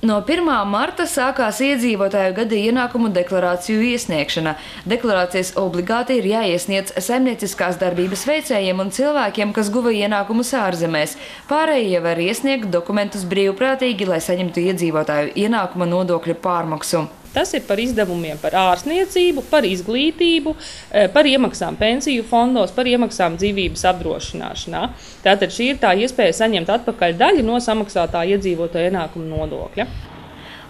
No 1. marta sākās iedzīvotāju gada ienākumu deklarāciju iesniegšana. Deklarācijas obligāti ir jāiesniedz saimnieciskās darbības veicējiem un cilvēkiem, kas guva ienākumus ārzemēs. Pārējie var iesniegt dokumentus brīvprātīgi, lai saņemtu iedzīvotāju ienākuma nodokļu pārmaksu. Tas ir par izdevumiem par ārstniecību, par izglītību, par iemaksām pensiju fondos, par iemaksām dzīvības apdrošināšanā. Tātad šī ir tā iespēja saņemt atpakaļ daļu no samaksātā iedzīvotāja ienākuma nodokļa.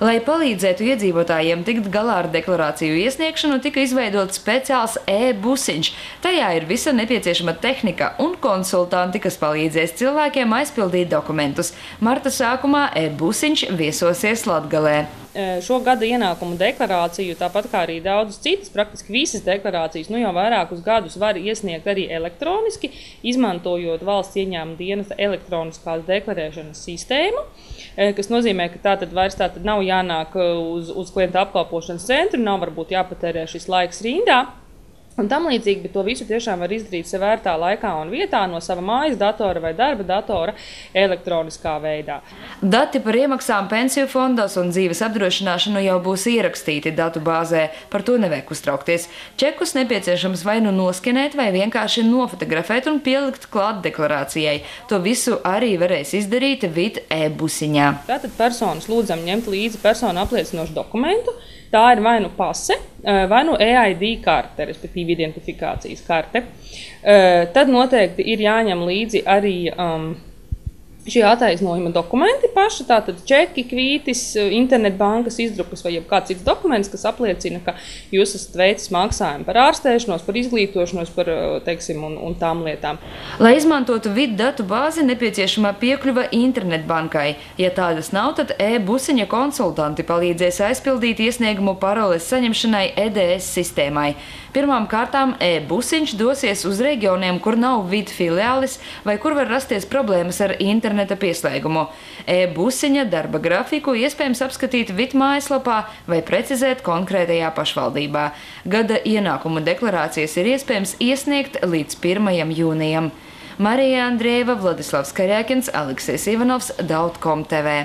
Lai palīdzētu iedzīvotājiem tikt galā ar deklarāciju iesniegšanu, tika izveidots speciāls e-busiņš. Tajā ir visa nepieciešama tehnika un konsultanti, kas palīdzēs cilvēkiem aizpildīt dokumentus. Marta sākumā e-busiņš viesosies Latgalē. Šo gada ienākumu deklarāciju, tāpat kā arī daudzas citas, praktiski visas deklarācijas, jau vairākus gadus var iesniegt arī elektroniski, izmantojot valsts ieņēmuma dienesta elektroniskās deklarēšanas sistēmu, kas nozīmē, ka tātad vairs nav jānāk uz klienta apkalpošanas centru, nav varbūt jāpatērē šis laiks rindā. Un tam līdzīgi, bet to visu tiešām var izdarīt sev vērtā laikā un vietā no sava mājas datora vai darba datora elektroniskā veidā. Dati par iemaksām pensiju fondos un dzīves apdrošināšanu jau būs ierakstīti datu bāzē, par to nevajag uztraukties. Čekus nepieciešams vai nu noskenēt vai vienkārši nofotografēt un pielikt klāt deklarācijai. To visu arī varēs izdarīt VID e-busiņā. Tātad personas lūdzam ņemt līdzi personu apliecinošu dokumentu. Tā ir vai nu pase, vai nu EID karte, respektīvi identifikācijas karte. Tad noteikti ir jāņem līdzi arī šie attaisnojuma dokumenti paši, tātad čeki, kvītis, internetbankas izdrukas vai kāds cits dokuments, kas apliecina, ka jūs esat veicis maksājumu par ārstēšanos, par izglītošanos, par, teiksim, un tām lietām. Lai izmantotu VID datu bāzi, nepieciešama piekļuva internetbankai. Ja tādas nav, tad e-busiņa konsultanti palīdzēs aizpildīt iesniegumu paroles saņemšanai EDS sistēmai. Pirmām kārtām e-busiņš dosies uz reģioniem, kur nav VID filiālis vai kur var rasties problēmas ar interneta pieslēgumu. E-busiņa darba grafiku iespējams apskatīt VID mājaslapā vai precizēt konkrētajā pašvaldībā. Gada ienākumu deklarācijas ir iespējams iesniegt līdz 1. jūnijam. Marija Andrieva, Vladislavs Karjakins, Aleksejs Ivanovs, Dautkom TV.